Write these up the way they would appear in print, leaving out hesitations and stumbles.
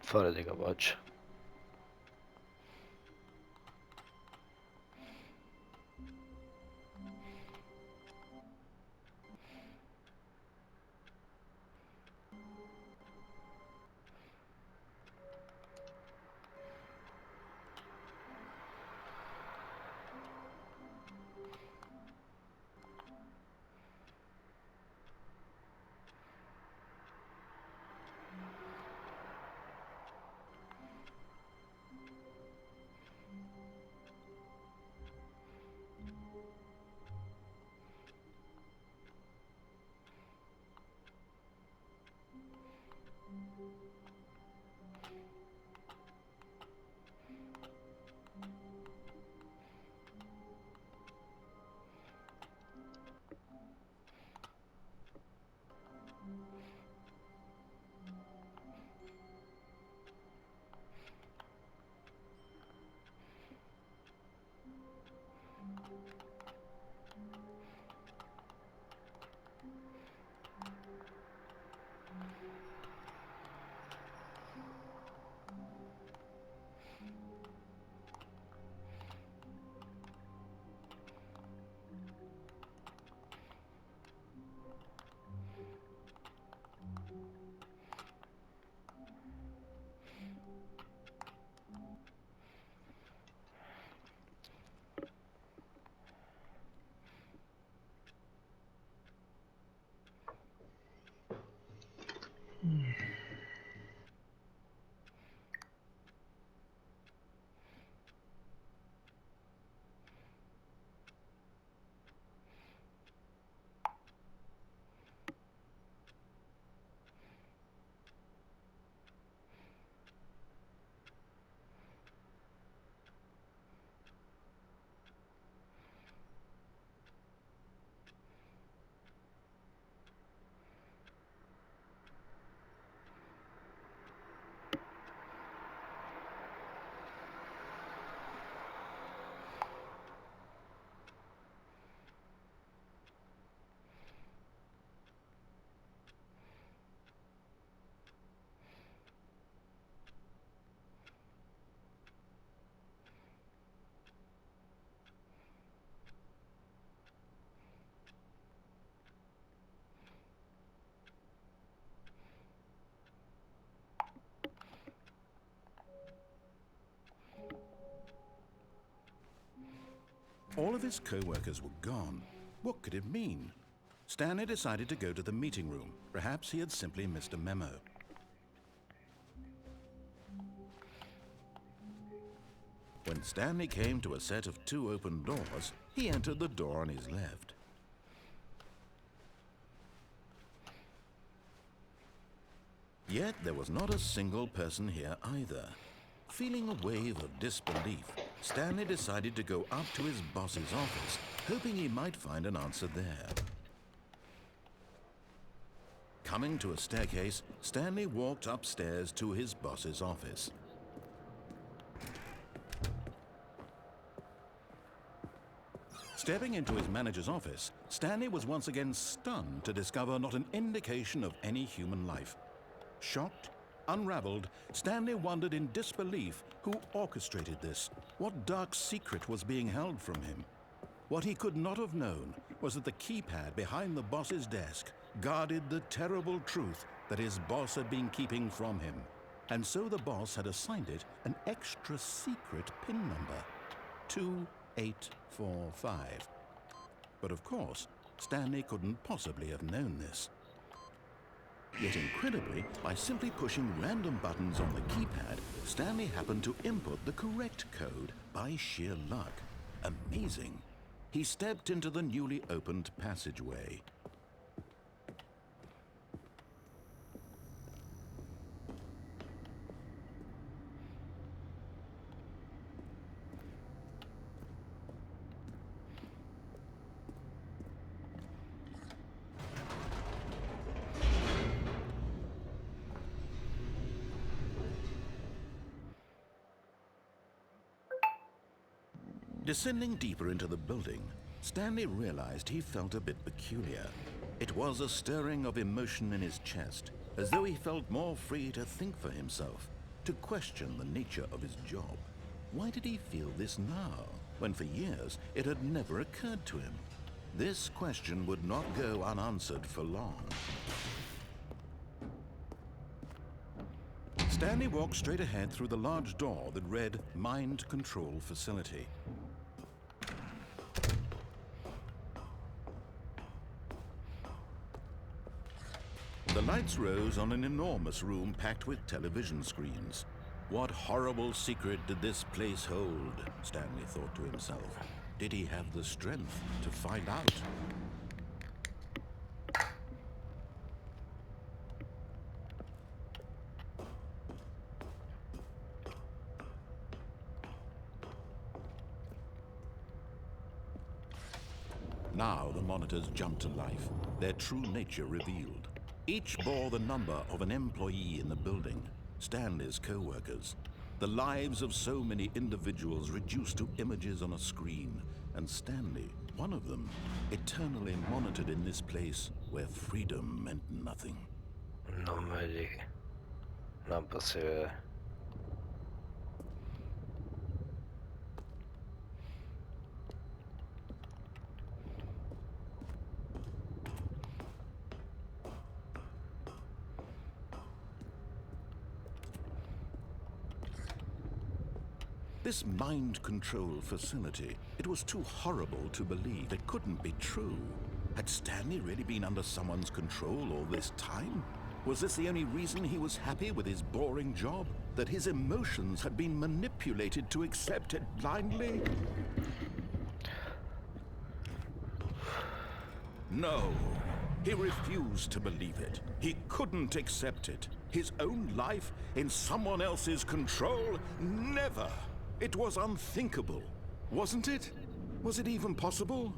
fora da Camboja. All of his co-workers were gone. What could it mean? Stanley decided to go to the meeting room. Perhaps he had simply missed a memo. When Stanley came to a set of 2 open doors, he entered the door on his left. Yet there was not a single person here either. Feeling a wave of disbelief, Stanley decided to go up to his boss's office, hoping he might find an answer there. Coming to a staircase, Stanley walked upstairs to his boss's office. Stepping into his manager's office, Stanley was once again stunned to discover not an indication of any human life. Shocked, unraveled, Stanley wondered in disbelief who orchestrated this, what dark secret was being held from him. What he could not have known was that the keypad behind the boss's desk guarded the terrible truth that his boss had been keeping from him. And so the boss had assigned it an extra secret PIN number, 2845. But of course, Stanley couldn't possibly have known this. Yet incredibly, by simply pushing random buttons on the keypad, Stanley happened to input the correct code by sheer luck. Amazing. He stepped into the newly opened passageway. Descending deeper into the building, Stanley realized he felt a bit peculiar. It was a stirring of emotion in his chest, as though he felt more free to think for himself, to question the nature of his job. Why did he feel this now, when for years it had never occurred to him? This question would not go unanswered for long. Stanley walked straight ahead through the large door that read Mind Control Facility. The lights rose on an enormous room packed with television screens. What horrible secret did this place hold? Stanley thought to himself. Did he have the strength to find out? Now the monitors jumped to life, their true nature revealed. Each bore the number of an employee in the building, Stanley's co-workers. The lives of so many individuals reduced to images on a screen, and Stanley, one of them, eternally monitored in this place where freedom meant nothing. Non posso. This mind control facility, it was too horrible to believe. It couldn't be true. Had Stanley really been under someone's control all this time? Was this the only reason he was happy with his boring job? That his emotions had been manipulated to accept it blindly? No. He refused to believe it. He couldn't accept it. His own life in someone else's control? Never! It was unthinkable, wasn't it? Was it even possible?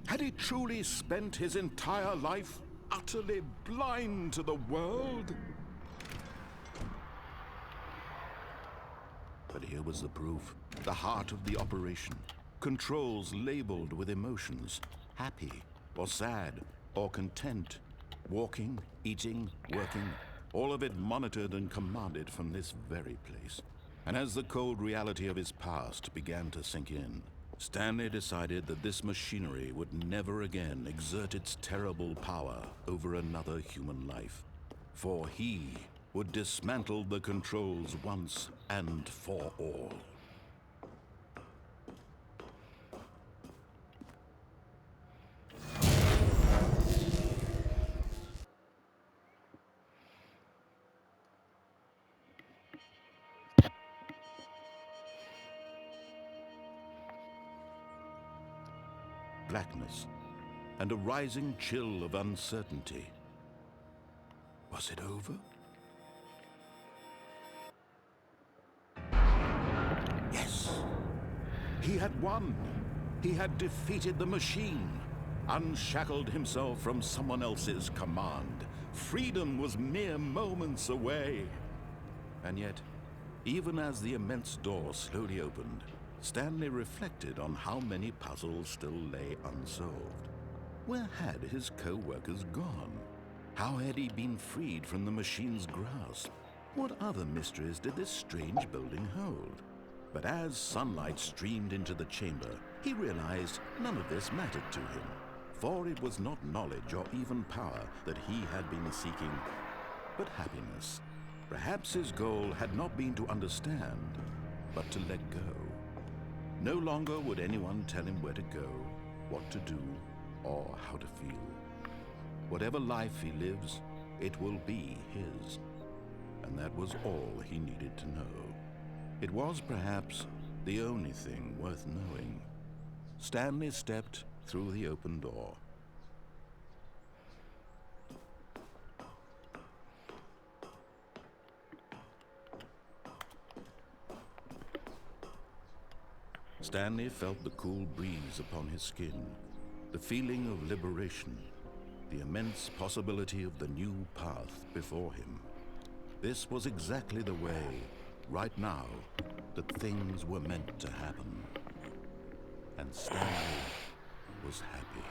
Had he truly spent his entire life utterly blind to the world? But here was the proof, the heart of the operation. Controls labeled with emotions, happy or sad or content, walking, eating, working, all of it monitored and commanded from this very place. And as the cold reality of his past began to sink in, Stanley decided that this machinery would never again exert its terrible power over another human life. For he would dismantle the controls once and for all. Blackness, and a rising chill of uncertainty. Was it over? Yes! He had won! He had defeated the machine, unshackled himself from someone else's command. Freedom was mere moments away. And yet, even as the immense door slowly opened, Stanley reflected on how many puzzles still lay unsolved. Where had his co-workers gone? How had he been freed from the machine's grasp? What other mysteries did this strange building hold? But as sunlight streamed into the chamber, he realized none of this mattered to him. For it was not knowledge or even power that he had been seeking, but happiness. Perhaps his goal had not been to understand, but to let go. No longer would anyone tell him where to go, what to do, or how to feel. Whatever life he lives, it will be his. And that was all he needed to know. It was perhaps the only thing worth knowing. Stanley stepped through the open door. Stanley felt the cool breeze upon his skin, the feeling of liberation, the immense possibility of the new path before him. This was exactly the way, right now, that things were meant to happen. And Stanley was happy.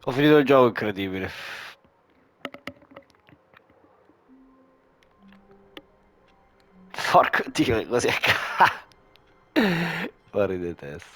Ho finito il gioco, incredibile. Porco Dio, che cos'è? Fuori di testa.